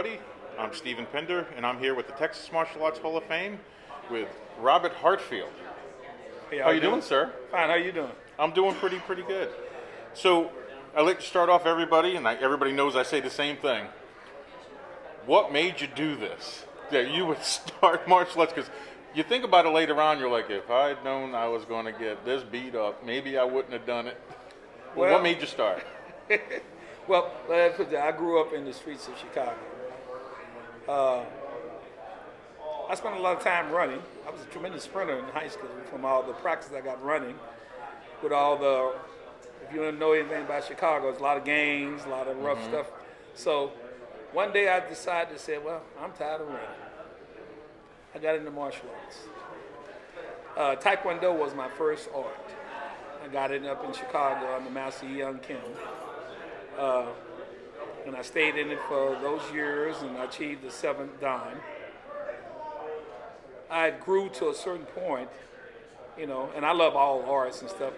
everybody. I'm Stephen Pender, and I'm here with the Texas Martial Arts Hall of Fame with Robert Hartfield. Hey, how you doing, sir? Fine. How you doing? I'm doing pretty good. So I like to start off everybody, and everybody knows I say the same thing. What made you do this? That you would start martial arts? Because you think about it later on, you're like, if I'd known I was going to get this beat up, maybe I wouldn't have done it. Well, what made you start? Well, I grew up in the streets of Chicago. I spent a lot of time running. I was a tremendous sprinter in high school from all the practice I got running with all the, if you don't know anything about Chicago, there's a lot of gangs, a lot of rough stuff. So one day I decided to say, well, I'm tired of running. I got into martial arts. Taekwondo was my first art. I got it up in Chicago under Master Young Kim. And I stayed in it for those years and I achieved the 7th dan. I grew to a certain point, and I love all arts and stuff.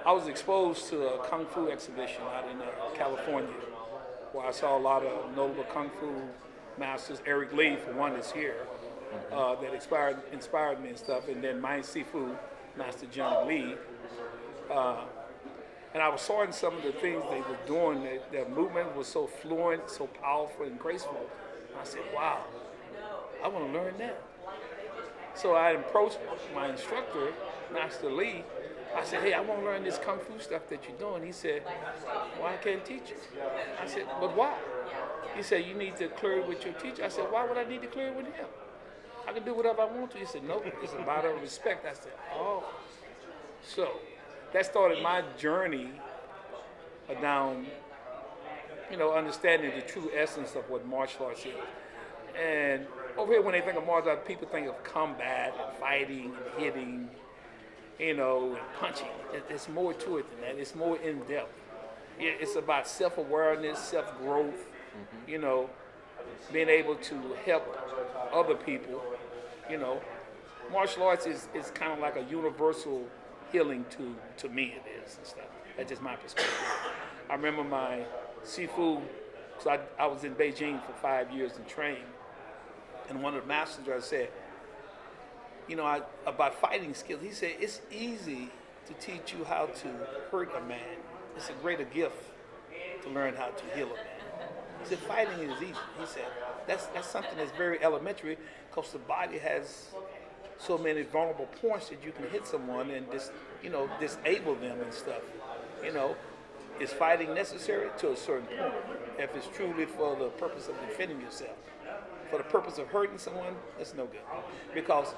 I was exposed to a Kung Fu exhibition out in California where I saw a lot of notable Kung Fu masters, Eric Lee for one is here, that inspired me and stuff, and then Mai Sifu, Master John Lee. And I was sorting some of the things they were doing. Their movement was so fluent, so powerful and graceful. I said, wow, I want to learn that. So I approached my instructor, Master Lee. I said, hey, I want to learn this Kung Fu stuff that you're doing. He said, well, I can't teach you. I said, but why? He said, you need to clear it with your teacher. I said, why would I need to clear it with him? I can do whatever I want to. He said, no, it's a matter of respect. I said, oh. So that started my journey down, understanding the true essence of what martial arts is. And over here, when they think of martial arts, people think of combat and fighting and hitting, and punching. There's more to it than that. It's more in-depth. It's about self-awareness, self-growth, being able to help other people. Martial arts is kind of like a universal healing to me it is and stuff. That's just my perspective. I remember my Sifu, because I was in Beijing for 5 years and trained, and one of the masters there said, about fighting skills, he said, it's easy to teach you how to hurt a man. It's a greater gift to learn how to heal a man. He said, fighting is easy. He said, that's something that's very elementary because the body has so many vulnerable points that you can hit someone and disable them and stuff. Is fighting necessary to a certain point? If it's truly for the purpose of defending yourself. For the purpose of hurting someone, it's no good. Because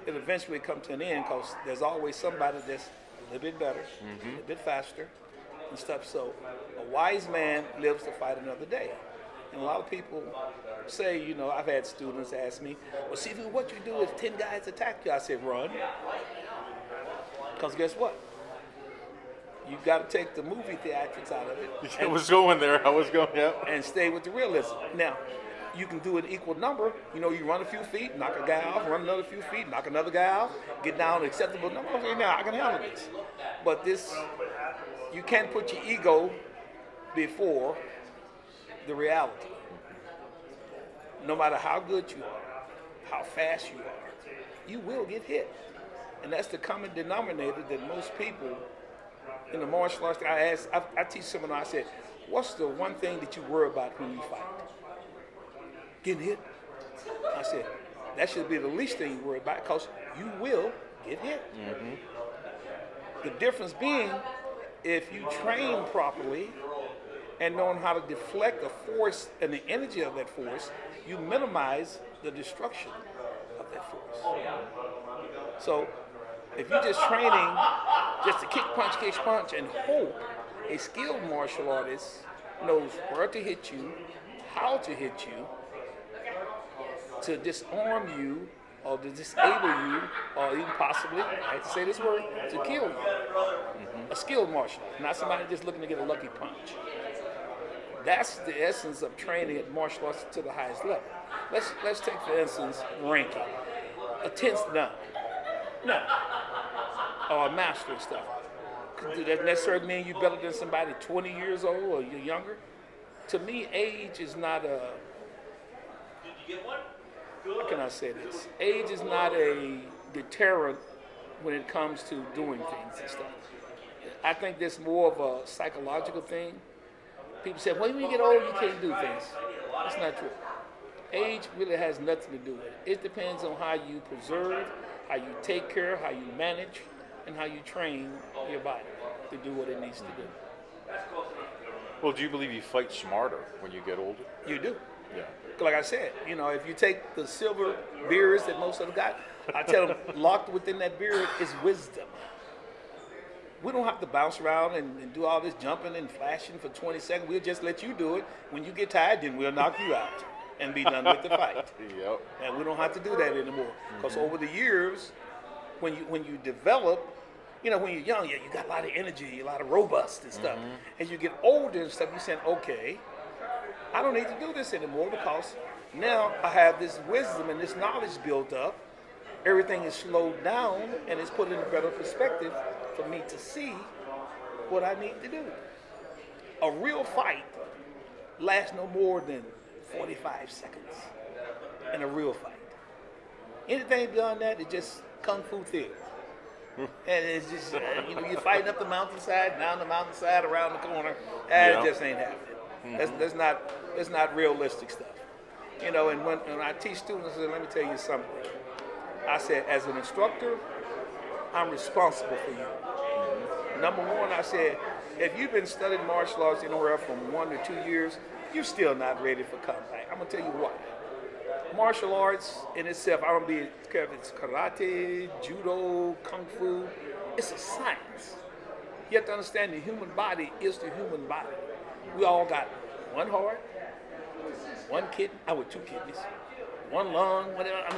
it eventually comes to an end because there's always somebody that's a little bit better, a little bit faster and stuff. So a wise man lives to fight another day. And a lot of people say, I've had students ask me, well, Sifu, what you do if 10 guys attack you? I said, run. Because guess what? You've got to take the movie theatrics out of it. I was going, yeah. And stay with the realism. Now, you can do an equal number. You run a few feet, knock a guy off, run another few feet, knock another guy off, get down an acceptable number. Okay, now I can handle this. But you can't put your ego before the reality. No matter how good you are, how fast you are, you will get hit. And that's the common denominator that most people in the martial arts, I teach someone, I said, what's the one thing that you worry about when you fight? Getting hit. I said, that should be the least thing you worry about because you will get hit. The difference being, if you train properly and knowing how to deflect the force and the energy of that force, you minimize the destruction of that force. So if you're just training just to kick, punch, and hope, a skilled martial artist knows where to hit you, how to hit you, to disarm you, or to disable you, or even possibly, I hate to say this word, to kill you. A skilled martial artist, not somebody just looking to get a lucky punch. That's the essence of training at martial arts to the highest level. Let's take, for instance, ranking. A 10th dan. No. Or a master and stuff. Does that necessarily mean you're better than somebody 20 years old or you're younger? To me, age is not how can I say this? Age is not a deterrent when it comes to doing things and stuff. I think there's more of a psychological thing. People say, well, when you get old, you can't do things. That's not true. Age really has nothing to do with it. It depends on how you preserve, how you take care, how you manage, and how you train your body to do what it needs to do. Well, do you believe you fight smarter when you get older? You do. Yeah. Like I said, if you take the silver beards that most of them got, I tell them locked within that beard is wisdom. We don't have to bounce around and do all this jumping and flashing for 20 seconds. We'll just let you do it. When you get tired, then we'll knock you out and be done with the fight. Yep. And we don't have to do that anymore. Because over the years, when you develop, when you're young, you got a lot of energy, a lot of robust and stuff. As you get older and stuff, you're saying, okay, I don't need to do this anymore because now I have this wisdom and this knowledge built up. Everything is slowed down and it's put in a better perspective for me to see what I need to do. A real fight lasts no more than 45 seconds in a real fight. Anything beyond that is just kung fu theater. And it's just, you're fighting up the mountainside, down the mountainside, around the corner. It just ain't happening. That's not realistic stuff. And when I teach students, I say, let me tell you something. I said, as an instructor, I'm responsible for you. Number one, I said, if you've been studying martial arts anywhere from 1 to 2 years, you're still not ready for combat. I'm going to tell you why. Martial arts in itself, I don't care if it's karate, judo, kung fu, it's a science. You have to understand the human body is the human body. We all got one heart, one kidney, two kidneys, one lung,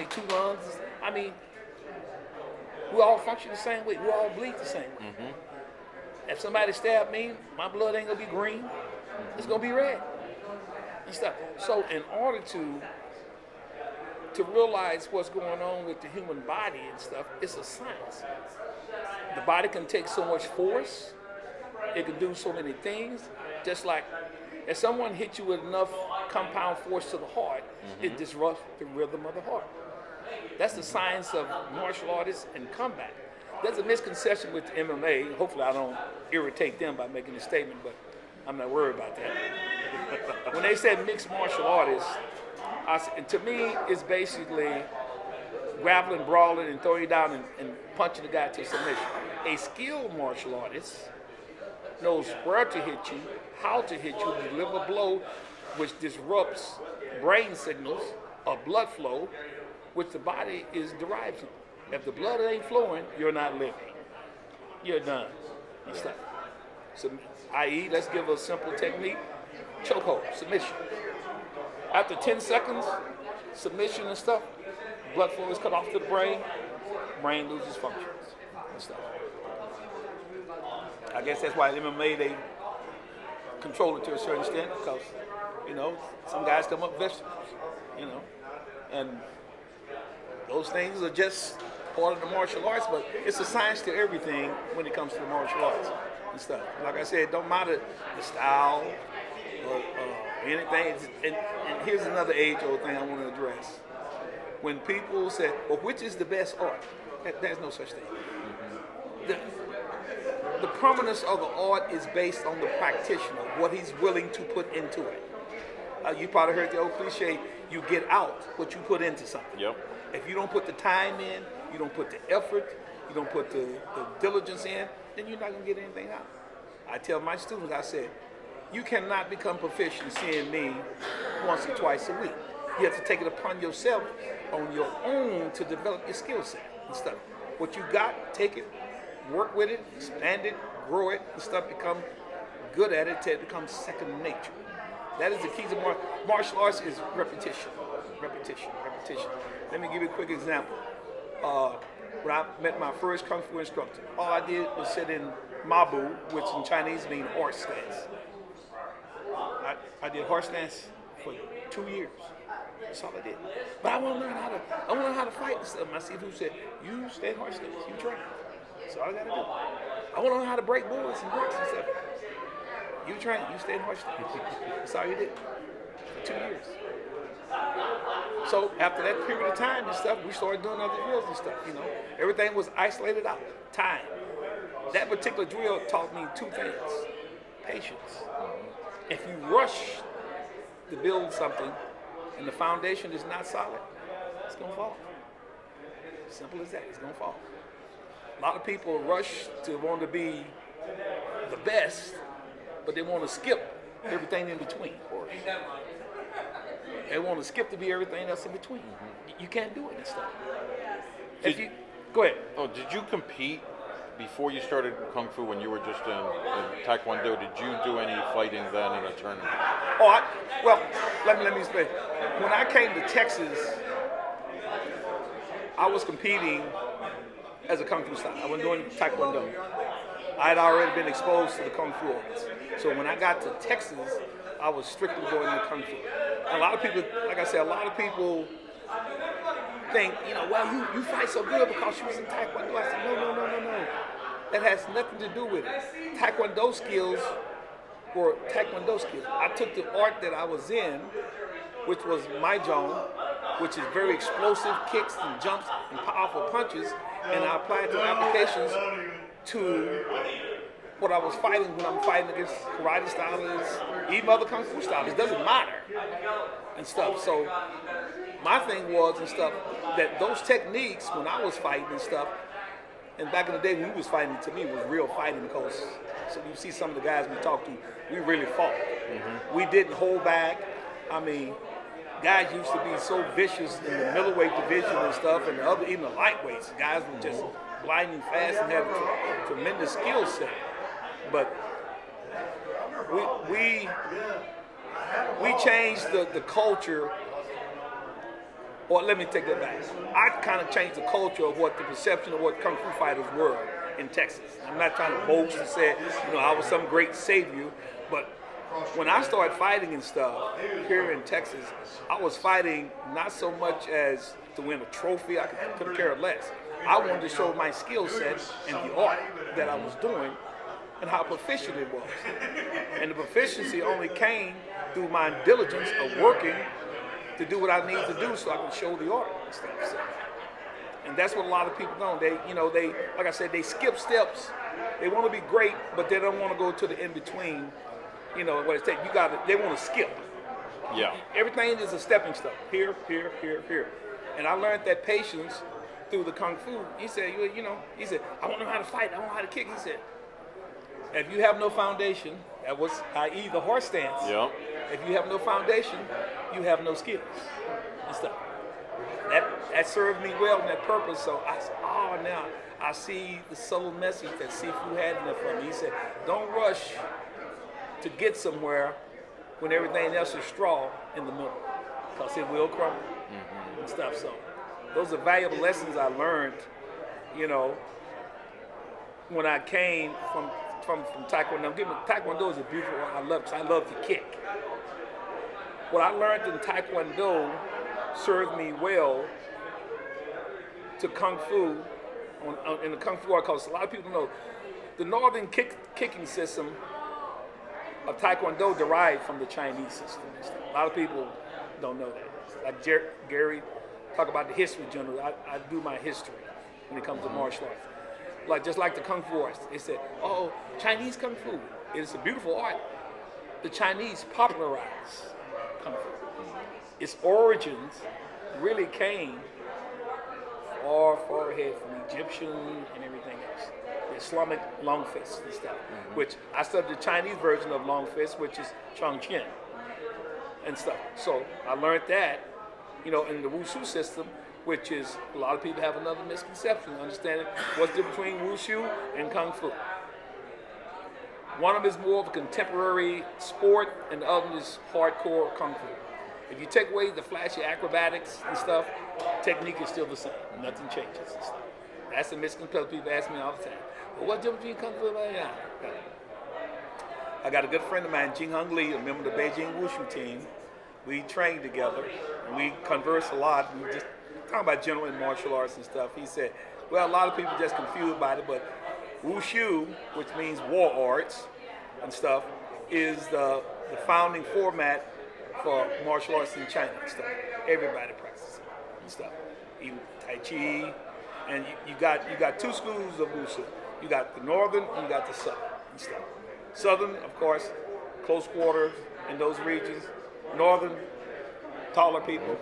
two lungs. We all function the same way. We all bleed the same way. If somebody stabbed me, my blood ain't gonna be green. It's gonna be red and stuff. So in order to realize what's going on with the human body and stuff, it's a science. The body can take so much force. It can do so many things. Just like if someone hits you with enough compound force to the heart, it disrupts the rhythm of the heart. That's the science of martial artists and combat. There's a misconception with MMA. Hopefully I don't irritate them by making a statement, but I'm not worried about that. When they said mixed martial artists, to me, it's basically grappling, brawling, and throwing you down and punching the guy to submission. A skilled martial artist knows where to hit you, how to hit you, deliver a blow, which disrupts brain signals or blood flow, which the body is derived from. If the blood ain't flowing, you're not living. You're done. You stop. So, i.e., let's give a simple technique: chokehold, submission. After 10 seconds, submission and stuff, blood flow is cut off to the brain loses functions and stuff. I guess that's why MMA, they control it to a certain extent because, some guys come up vegetables, and those things are just part of the martial arts, but it's a science to everything when it comes to the martial arts and stuff. Like I said, it don't matter the style or anything. And here's another age-old thing I want to address. When people say, well, which is the best art? There's no such thing. The prominence of the art is based on the practitioner, what he's willing to put into it. You probably heard the old cliche, you get out what you put into something. Yep. If you don't put the time in, you don't put the effort, you don't put the diligence in, then you're not going to get anything out. I tell my students, I said, you cannot become proficient seeing me once or twice a week. You have to take it upon yourself on your own to develop your skill set and stuff. What you got, take it, work with it, expand it, grow it, and stuff, become good at it till it becomes second nature. That is the key to martial arts is repetition. Let me give you a quick example. When I met my first Kung Fu instructor, all I did was sit in Mabu, which in Chinese means horse stance. I did horse stance for 2 years. That's all I did. But I want to learn how to fight and stuff. My sifu said, you stay in horse stance, you train. That's all I got to do. I want to learn how to break bullets and bricks and stuff. You train, you stay in horse stance. That's all you did for 2 years. So after that period of time and stuff, we started doing other drills and stuff. Everything was isolated out. Time. That particular drill taught me two things: patience. If you rush to build something and the foundation is not solid, it's gonna fall. Simple as that. It's gonna fall. A lot of people rush to want to be the best, but they want to skip everything in between. They want to skip to be everything else in between. You can't do it and stuff. Go ahead. Oh, did you compete before you started Kung Fu when you were just in Taekwondo? Did you do any fighting then in a tournament? Let me explain. When I came to Texas, I was competing as a Kung Fu style. I wasn't doing Taekwondo. I had already been exposed to the Kung Fu arts. So when I got to Texas, I was strictly doing the Kung Fu. A lot of people, like I said, think, well, you fight so good because you was in Taekwondo. I said, no. That has nothing to do with it. Taekwondo skills were Taekwondo skills. I took the art that I was in, which was Mahjong, which is very explosive kicks and jumps and powerful punches, and I applied the applications to what I was fighting when I'm fighting against karate stylists, even other Kung Fu stylists. It doesn't matter and stuff. So my thing was and stuff that those techniques when I was fighting and stuff, and back in the day when we was fighting, to me, it was real fighting because so you see some of the guys we talked to, we really fought. Mm-hmm. We didn't hold back. I mean, guys used to be so vicious in the middleweight division and stuff, and even the lightweights. Guys were just blinding fast and had a tremendous skill set. But we changed the culture. Or let me take that back. I kind of changed the culture of what the perception of what Kung Fu fighters were in Texas. I'm not trying to boast and say, I was some great savior, but when I started fighting and stuff here in Texas, I was fighting not so much as to win a trophy. I couldn't care less. I wanted to show my skill set and the art that I was doing and how proficient it was. And the proficiency only came through my diligence of working to do what I need to do so I can show the art and stuff. So, and that's what a lot of people don't. They like I said, they skip steps. They want to be great, but they don't want to go to the in-between. What it takes. They want to skip. Yeah. Everything is a stepping stone. Here. And I learned that patience through the Kung Fu. He said, I want to know how to fight. I want to know how to kick. He said, if you have no foundation, that was i.e. the horse stance. Yeah. If you have no foundation, you have no skills and stuff. That served me well in that purpose. So I said, now I see the subtle message that Sifu had in there for me. He said, don't rush to get somewhere when everything else is straw in the middle, because it will crumble and stuff. So those are valuable lessons I learned, when I came from Taekwondo. Taekwondo is a beautiful one. I love to kick. What I learned in Taekwondo served me well to Kung Fu, in the Kung Art, because a lot of people know the northern kicking system of Taekwondo derived from the Chinese system. A lot of people don't know that. Like Gary, talk about the history generally. I do my history when it comes to martial arts. Just like the Kung Fu arts. They said, Chinese Kung Fu. It's a beautiful art. The Chinese popularized Kung Fu. Its origins really came far ahead from Egyptian and everything else. The Islamic long fist and stuff, which I studied the Chinese version of long fist, which is Chongqing and stuff. So I learned that, in the Wushu system, which is a lot of people have another misconception, understanding what's the difference between Wushu and Kung Fu. One of them is more of a contemporary sport, and the other is hardcore Kung Fu. If you take away the flashy acrobatics and stuff, technique is still the same. Nothing changes and stuff. That's the misconception people ask me all the time. Well, what's the difference between Kung Fu and I got a good friend of mine, Jing Hung Lee, a member of the Beijing Wushu team. We trained together, and we converse a lot. We just talk about general and martial arts and stuff. He said, well, a lot of people just confused about it, but Wushu, which means war arts and stuff, is the founding format for martial arts in China and stuff. Everybody practices it and stuff. Even Tai Chi, and you got two schools of Wushu. You got the northern and you got the southern and stuff. Southern, of course, close quarters in those regions. Northern, taller people,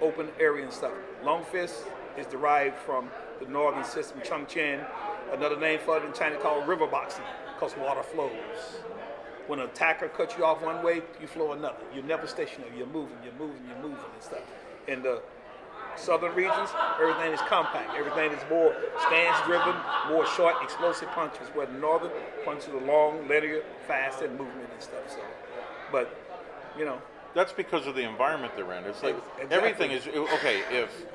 open area and stuff. Long fist is derived from the northern system, Chongqing. Another name for it in China called river boxing, because water flows. When an attacker cuts you off one way, you flow another. You're never stationary. You're moving and stuff. In the southern regions, everything is compact. Everything is more stance-driven, more short, explosive punches, where the northern punches are long, linear, fast, and movement and stuff. So, but, you know. That's because of the environment they're in. It's like Exactly. everything is, okay, if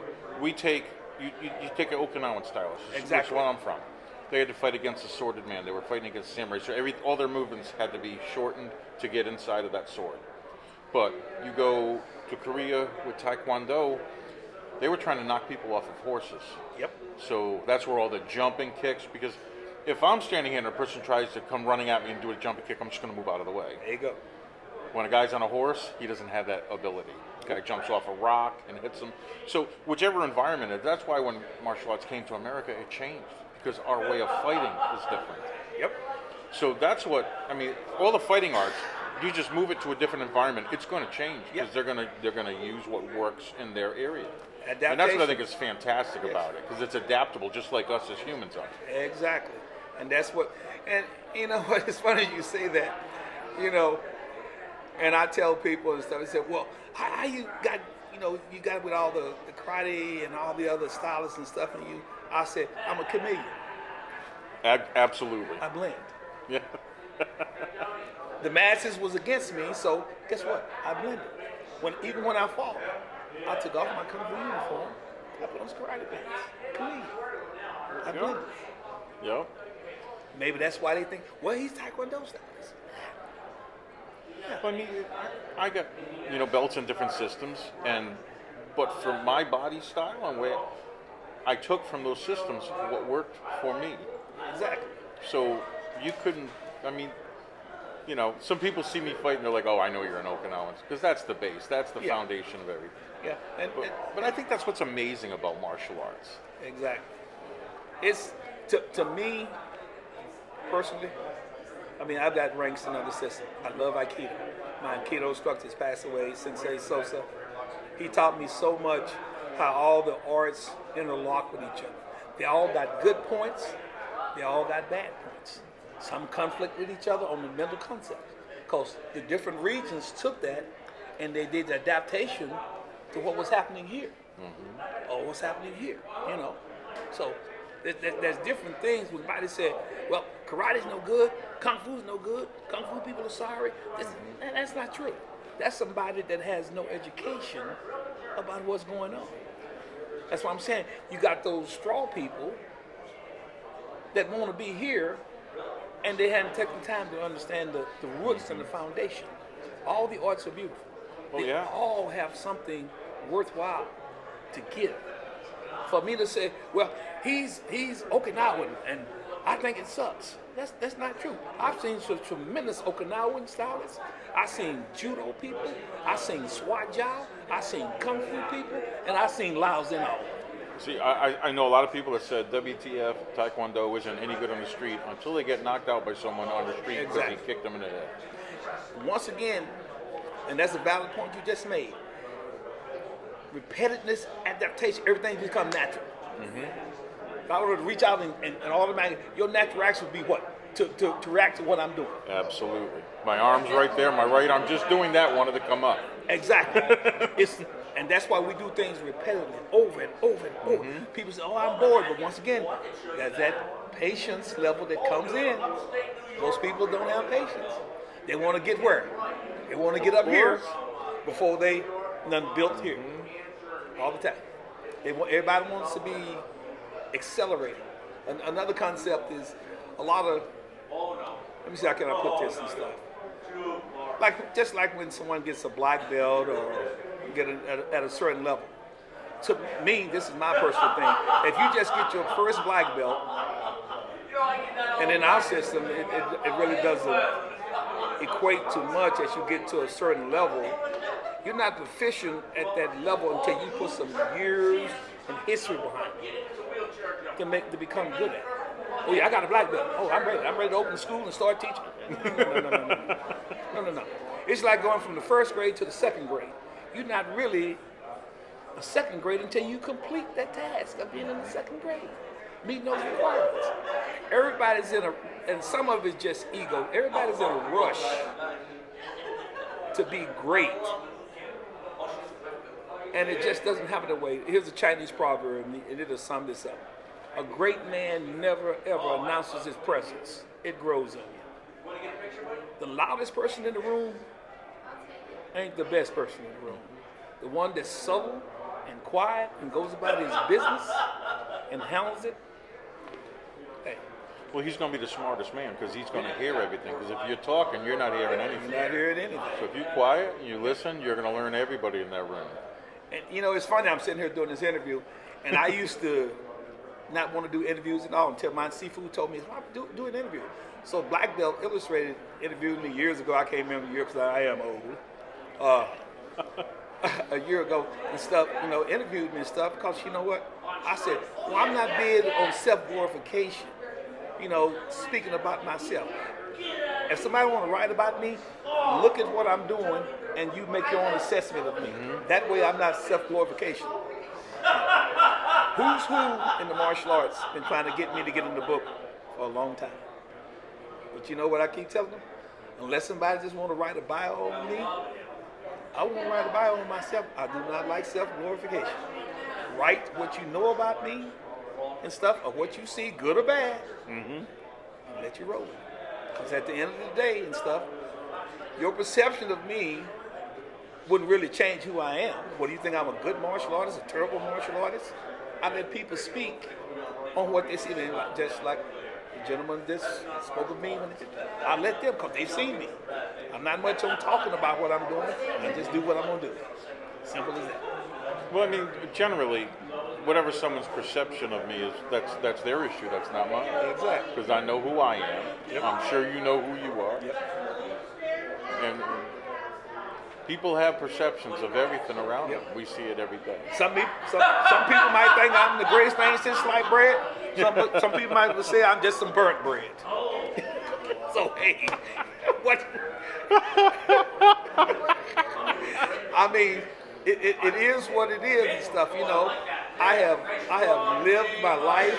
we take, you take an Okinawan style, which is where I'm from. They had to fight against a sworded man. They were fighting against samurai. So all their movements had to be shortened to get inside of that sword. But you go to Korea with Taekwondo, they were trying to knock people off of horses. Yep. So that's where all the jumping kicks, because if I'm standing here and a person tries to come running at me and do a jumping kick, I'm just going to move out of the way. There you go. When a guy's on a horse, he doesn't have that ability. The guy jumps off a rock and hits him. So whichever environment, that's why when martial arts came to America, it changed, because our way of fighting is different. Yep. So that's what, I mean, all the fighting arts, you just move it to a different environment, it's going to change, because they're going to use what works in their area. Adaptation. And that's what I think is fantastic about it, because it's adaptable, just like us as humans are. Exactly. And that's what, and you know what, it's funny you say that, you know, and I tell people and stuff, I say, well, how you got, you got with all the karate and all the other stylists and stuff, and I said, I'm a chameleon. Absolutely. I blend. Yeah. The masses was against me, so guess what? I blended. Even when I fought, I took off my kung fu uniform, I put on some karate pants. Chameleon. I blended. Yep. Maybe that's why they think, well, he's Taekwondo stylist. I mean, I got, belts in different systems, but for my body style and where I took from those systems what worked for me. Exactly. So you couldn't, some people see me fight and they're like, oh, I know you're an Okinawan, because that's the base, that's the foundation of everything. Yeah. But I think that's what's amazing about martial arts. Exactly. It's, to me, personally, I mean, I've got ranks in other systems. I love Aikido. My Aikido instructor's passed away, Sensei Sosa. He taught me so much how all the arts interlock with each other. They all got good points. They all got bad points. Some conflict with each other on the mental concept, because the different regions took that and they did the adaptation to what was happening here. Mm-hmm. Or what's happening here, So there's different things when somebody said, well, karate's no good, kung fu's no good, kung fu people are sorry. That's not true. That's somebody that has no education about what's going on. That's what I'm saying. You got those straw people that want to be here, and they haven't taken time to understand the roots and the foundation. All the arts are beautiful. They all have something worthwhile to give. For me to say, well, he's Okinawan and I think it sucks. That's not true. I've seen some tremendous Okinawan stylists. I've seen judo people. I've seen SWAT jiu. I've seen kung fu people, and I've seen Lao Zeno. See, I know a lot of people that said WTF Taekwondo isn't any good on the street until they get knocked out by someone on the street because he kicked them in the head. Once again, and that's a valid point you just made. Repetitiveness, adaptation, everything become natural. Mm-hmm. If I were to reach out and automatically, your natural reaction would be what? To react to what I'm doing. Absolutely. My arm's right there, my right arm just doing that wanted to come up. Exactly. And that's why we do things repetitively, over and over and over. Mm-hmm. People say, oh, I'm bored. But once again, there's that patience level that comes in. Most people don't have patience. They want to get where? They want to get up here before they done built here. All the time. Everybody wants to be accelerated. Another concept is a lot of, let me see how can I put this and stuff. Just like when someone gets a black belt or get at a certain level. To me, this is my personal thing. If you just get your first black belt And in our system, it really doesn't equate to much as you get to a certain level. You're not proficient at that level until you put some years and history behind it to become good at it. Oh yeah, I got a black belt. Oh, I'm ready. I'm ready to open school and start teaching. No. It's like going from the first grade to the second grade. You're not really a second grade until you complete that task of being in the second grade, meeting those requirements. Everybody's and some of it's just ego. Everybody's in a rush to be great. And it just doesn't happen that way. Here's a Chinese proverb, and it'll sum this up. A great man never ever announces his presence. It grows in you. The loudest person in the room ain't the best person in the room. The one that's subtle and quiet and goes about his business and handles it, hey. Well, he's going to be the smartest man because he's going to hear everything. Because if you're talking, you're not hearing anything. You're not hearing anything. So if you're quiet and you listen, you're going to learn everybody in that room. And it's funny, I'm sitting here doing this interview, and I used to not want to do interviews at all until my seafood told me, do an interview. So Black Belt Illustrated interviewed me years ago. I can't remember the year because I am old. A year ago and stuff, interviewed me and stuff because you know what? I said, well, I'm not big on self-glorification, speaking about myself. If somebody want to write about me, look at what I'm doing and you make your own assessment of me. Mm-hmm. That way I'm not self-glorification. Who's who in the martial arts been trying to get me to get in the book for a long time. But you know what I keep telling them? Unless somebody just want to write a bio on me, I won't write a bio on myself. I do not like self-glorification. Write what you know about me and stuff, or what you see, good or bad, and let you roll with it. Because at the end of the day and stuff, your perception of me wouldn't really change who I am. What do you think? I'm a good martial artist, a terrible martial artist? I let people speak on what they see. Just like the gentleman just spoke of me. I let them, because they've seen me. I'm not much on talking about what I'm doing. I just do what I'm going to do. Simple as that. Well, I mean, generally, whatever someone's perception of me is, that's their issue. That's not mine. Exactly. Because I know who I am. Yep. I'm sure you know who you are. Yep. And people have perceptions of everything around them. We see it every day. Some people might think I'm the greatest thing since sliced bread. Some people might say I'm just some burnt bread. So hey, what? I mean, it is what it is and stuff. I have lived my life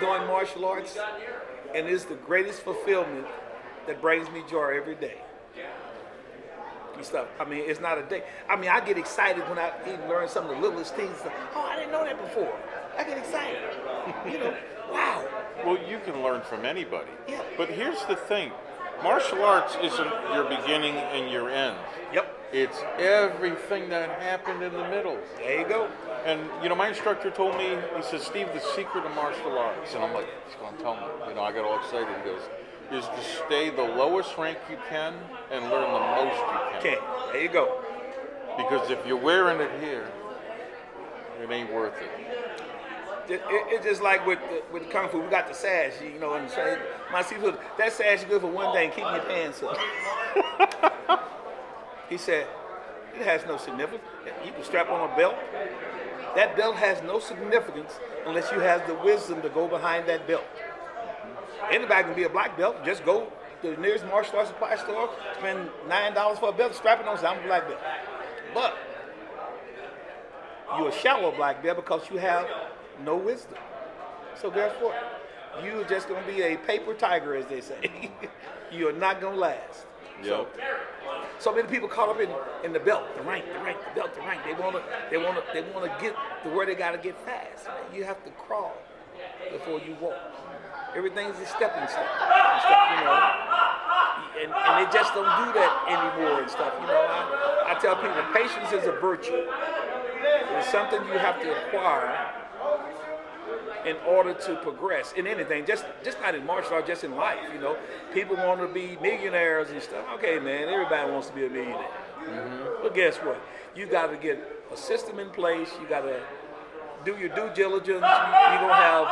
doing martial arts, and it's the greatest fulfillment that brings me joy every day. And stuff. I mean, it's not a day. I mean, I get excited when I even learn some of the littlest things. Oh, I didn't know that before. I get excited. Wow. Well, you can learn from anybody. Yeah. But here's the thing. Martial arts isn't your beginning and your end. Yep. It's everything that happened in the middle. There you go. And, my instructor told me, he says, Steve, the secret of martial arts. And I'm like, he's going to tell me. I got all excited. He goes, is to stay the lowest rank you can and learn the most you can. Okay, there you go. Because if you're wearing it here, it ain't worth it. It's just like with Kung Fu, we got the sash, and my seafood, that sash is good for one thing, keeping your pants up. He said, it has no significance. You can strap on a belt. That belt has no significance unless you have the wisdom to go behind that belt. Anybody can be a black belt. Just go to the nearest martial arts supply store, spend $9 for a belt, strap it on, say, I'm a black belt. But you're a shallow black belt because you have no wisdom. So therefore, you're just going to be a paper tiger, as they say. You're not going to last. Yep. So many people caught up in the belt, the rank, the belt, the rank. They want to get to where they got to get fast. You have to crawl before you walk. Everything's a stepping stone and stuff, and they just don't do that anymore and stuff. I tell people patience is a virtue. It's something you have to acquire in order to progress in anything, just not in martial arts, just in life. People want to be millionaires and stuff. Okay, man, everybody wants to be a millionaire. Mm-hmm. But guess what? You got to get a system in place. You got to do your due diligence. You're gonna have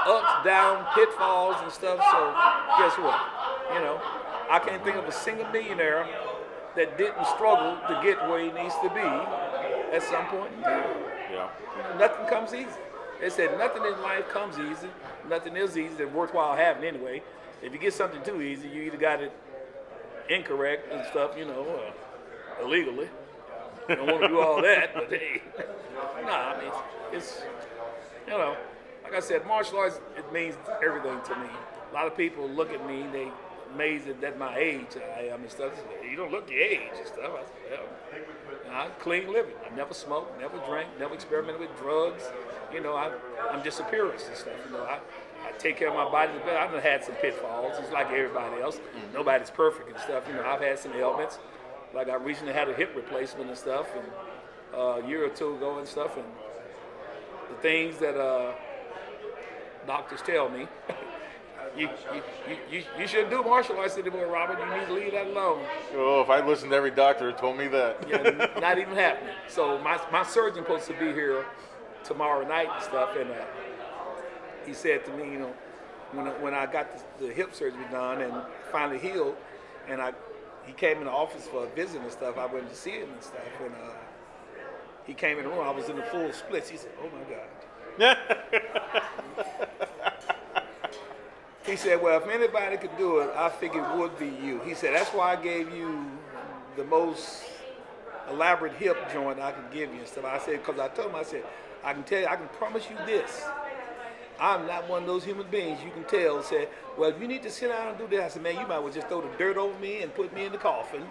ups, downs, pitfalls, and stuff. So guess what? You know, I can't think of a single millionaire that didn't struggle to get where he needs to be at some point in time. Yeah. You know, nothing comes easy. They said nothing in life comes easy. Nothing is easy that's worthwhile having anyway. If you get something too easy, you either got it incorrect and stuff, you know, illegally. You don't want to do all that, but hey, I mean, it's, you know, like I said, martial arts, it means everything to me. A lot of people look at me, they amazed at my age I am and stuff. You don't look your age and stuff. I said, well, I'm clean living. I never smoked, never drank, never experimented with drugs. You know, I'm just a purist and stuff. You know, I take care of my body. I've had some pitfalls, just like everybody else. Nobody's perfect and stuff. You know, I've had some ailments. Like I recently had a hip replacement and stuff, and a year or two ago and stuff. And the things that doctors tell me, you shouldn't do martial arts anymore, Robert. You need to leave that alone. Oh, if I listened to every doctor who told me that. Yeah, not even happening. So my surgeon's supposed to be here tomorrow night and stuff, and he said to me, you know, when I got the hip surgery done and finally healed, and he came in the office for a visit and stuff, I went to see him and stuff, and he came in the room, I was in the full splits. He said, oh my God. He said, well, if anybody could do it, I figured it would be you. He said, that's why I gave you the most elaborate hip joint I could give you and stuff. I said, because I told him, I said, I can tell you, I can promise you this. I'm not one of those human beings you can tell, said, well, if you need to sit down and do this, I said, man, you might as well just throw the dirt over me and put me in the coffin.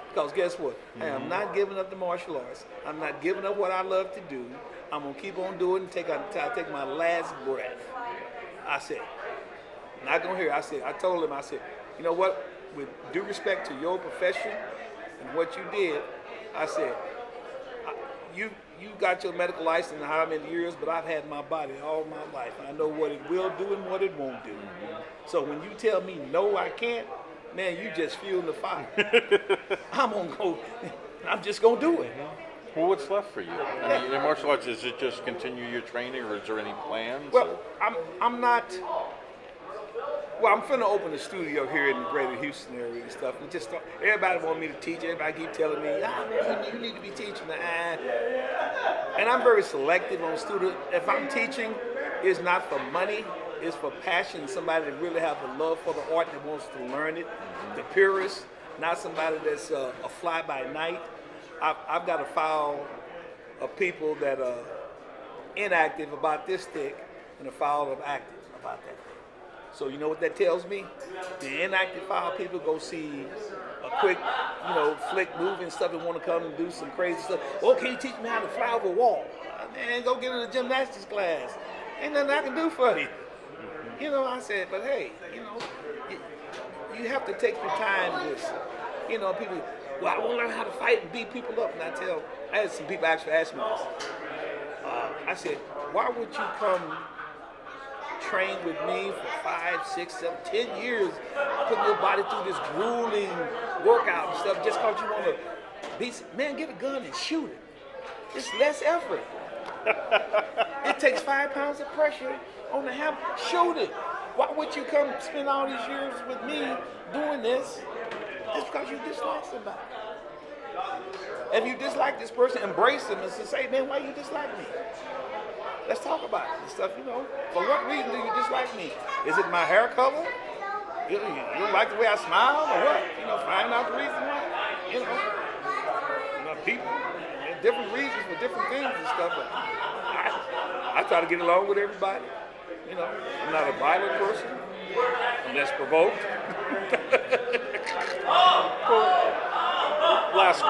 Because guess what? I am not giving up the martial arts. I'm not giving up what I love to do. I'm going to keep on doing it until I take my last breath. I said, not going to hear. I told him, I said, you know what? With due respect to your profession and what you did, I said, you got your medical license in how many years, but I've had my body all my life. I know what it will do and what it won't do. So when you tell me no, I can't, man, you just fueling the fire. I'm just gonna do it. Well, what's left for you? I mean, in martial arts, is it just continue your training, or is there any plans? Well, I'm not. Well, I'm finna open a studio here in the greater Houston area and stuff. And just everybody want me to teach. Everybody keep telling me, you need to be teaching. And I'm very selective on students. If I'm teaching, it's not for money. It's for passion. Somebody that really have a love for the art that wants to learn it. The purist, not somebody that's a fly by night. I've got a file of people that are inactive about this stick and a file of active about that thing. So you know what that tells me? The inactive file people go see a quick, flick movie and stuff and want to come and do some crazy stuff. Oh, can you teach me how to fly over a wall? Man, go get in a gymnastics class. Ain't nothing I can do for you. I said, but hey, you have to take your time with, people, well, I want to learn how to fight and beat people up. And I had some people actually ask me this. I said, why would you come train with me for 5, 6, 7, 10 years, putting your body through this grueling workout and stuff just because you want to beat? Man, get a gun and shoot it. It's less effort. It takes 5 pounds of pressure on the hammer. Shoot it. Why would you come spend all these years with me doing this? It's because you dislike somebody. If you dislike this person, embrace them and say, man, why you dislike me? Let's talk about it and stuff, For what reason do you dislike me? Is it my hair color? You don't like the way I smile or what? Find out the reason why. People, different reasons for different things and stuff. But I try to get along with everybody. I'm not a violent person unless provoked.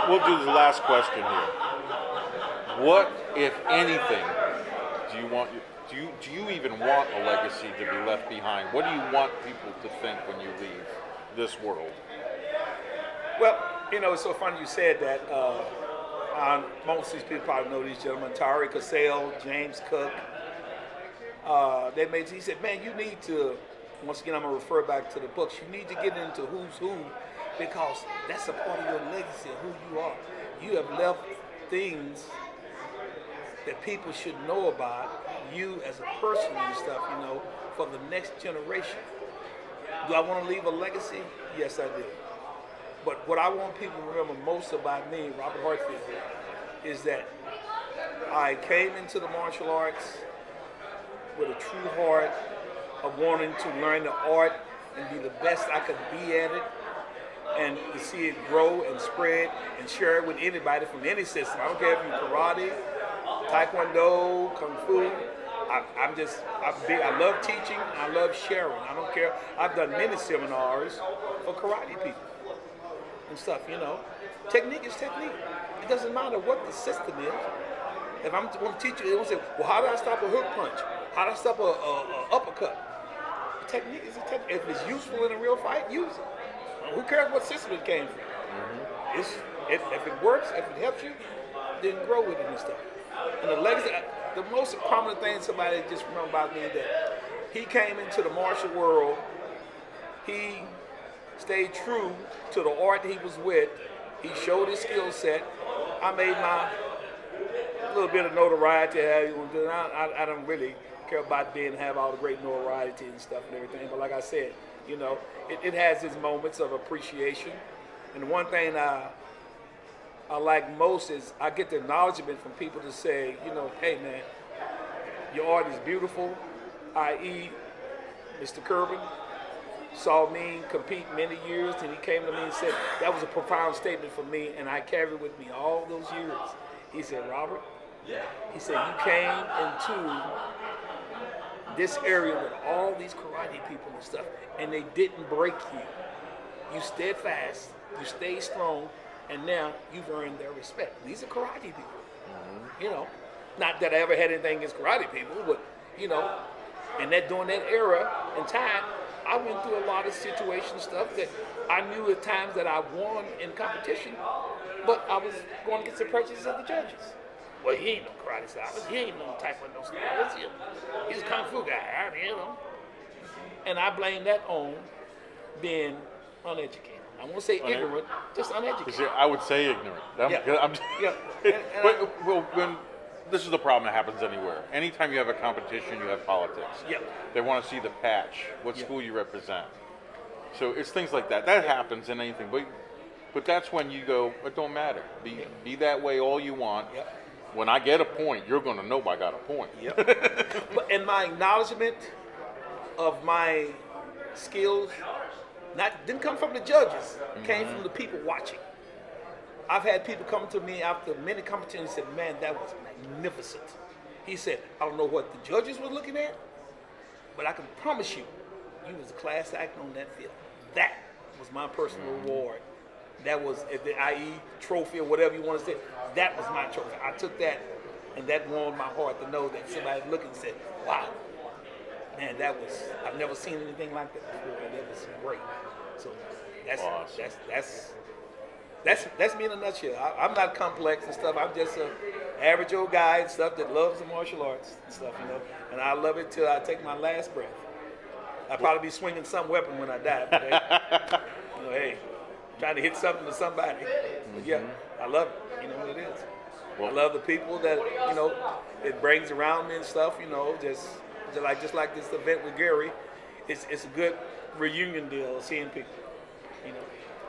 We'll do the last question here. What, if anything, do you even want a legacy to be left behind? What do you want people to think when you leave this world? Well, it's so funny you said that. Most of these people probably know these gentlemen, Tari Cassell, James Cook. He said, man, you need to, once again, I'm going to refer back to the books, you need to get into who's who, because that's a part of your legacy of who you are. You have left things that people should know about you as a person and stuff, for the next generation. Do I want to leave a legacy? Yes, I do. But what I want people to remember most about me, Robert Hartfield, is that I came into the martial arts with a true heart of wanting to learn the art and be the best I could be at it, and to see it grow and spread and share it with anybody from any system. I don't care if you're karate, taekwondo, kung fu. I love teaching. I love sharing. I don't care. I've done many seminars for karate people and stuff. Technique is technique. It doesn't matter what the system is. If I'm going to teach you, they won't say, well, how do I stop a hook punch? How do I stop a uppercut? A technique is a technique. If it's useful in a real fight, use it. Who cares what system it came from? Mm-hmm. If it works, if it helps you, then grow with it and stuff. And the legacy, the most prominent thing somebody just remember about me is that he came into the martial world, he stayed true to the art he was with, he showed his skill set. I made my little bit of notoriety. I don't really care about have all the great notoriety and stuff and everything, but like I said, it has its moments of appreciation. And the one thing I like most is I get the acknowledgement from people to say, hey man, your art is beautiful, i.e. Mr. Kirby saw me compete many years, and he came to me and said, that was a profound statement for me, and I carried with me all those years. He said, Robert, he said, you came into this area with all these karate people and stuff, and they didn't break you. You steadfast, you stayed strong, and now you've earned their respect. These are karate people. Mm-hmm. Not that I ever had anything against karate people, but, and that during that era and time, I went through a lot of situation stuff that I knew at times that I won in competition, but I was going against the prejudice of the judges. Well, he ain't no karate stylist. He ain't no taekwondo stylist. He's a kung fu guy. And I blame that on being uneducated. I won't say ignorant, just uneducated. I would say ignorant. When this is the problem that happens anywhere. Anytime you have a competition, you have politics. Yep. They want to see the patch, what school you represent. So it's things like that. That happens in anything. But that's when you go, it don't matter. Be that way all you want. Yep. When I get a point, you're going to know I got a point. Yep. And my acknowledgement of my skills didn't come from the judges, came from the people watching. I've had people come to me after many competitions and said, man, that was magnificent. He said, I don't know what the judges were looking at, but I can promise you, you was a class act on that field. That was my personal reward. That was the IE trophy or whatever you want to say. That was my trophy. I took that, and that warmed my heart to know that somebody looked and said, wow, man, I've never seen anything like that before, and that was great. So that's awesome. That's me in a nutshell. I'm not complex and stuff. I'm just an average old guy and stuff that loves the martial arts and stuff, and I love it till I take my last breath. I'll probably be swinging some weapon when I die, but hey, trying to hit something to somebody. But yeah, I love it. It is. Well, I love the people that it brings around me and stuff. Just like this event with Gary, it's a good reunion deal, seeing people.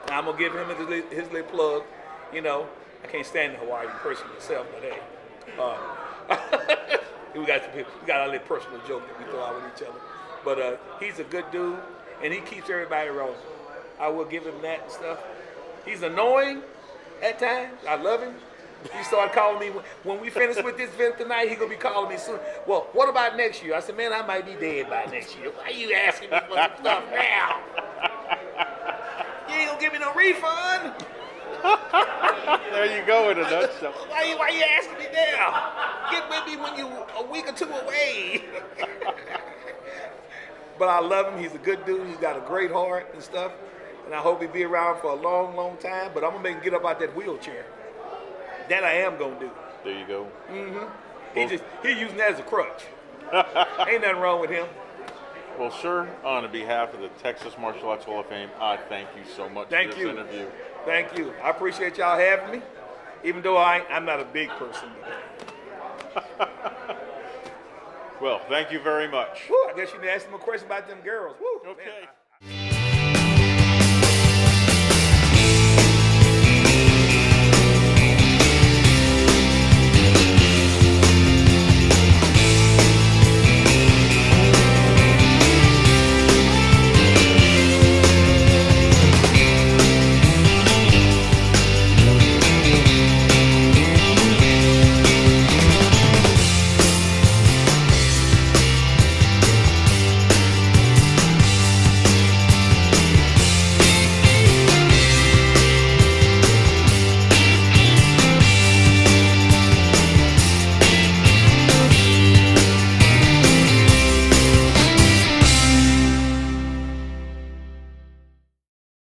Now I'm gonna give him his little plug. I can't stand the Hawaiian person myself, but hey, we got our little personal joke that we throw out with each other. But he's a good dude, and he keeps everybody rolling. I will give him that and stuff. He's annoying at times. I love him. He started calling me when we finish with this event tonight. He gonna be calling me soon. Well, what about next year? I said, man, I might be dead by next year. Why are you asking me for some stuff now? You ain't gonna give me no refund. There you go in a nutshell. Why you asking me now? Get with me when you a week or two away. But I love him. He's a good dude. He's got a great heart and stuff. And I hope he be around for a long, long time. But I'm gonna make him get up out that wheelchair. That I am gonna do. There you go. Mm-hmm. He using that as a crutch. Ain't nothing wrong with him. Well, sir, on behalf of the Texas Martial Arts Hall of Fame, I thank you so much for this interview. Thank you. I appreciate y'all having me, even though I'm not a big person. Well, thank you very much. Woo, I guess you can ask them a question about them girls. Woo, Okay. man,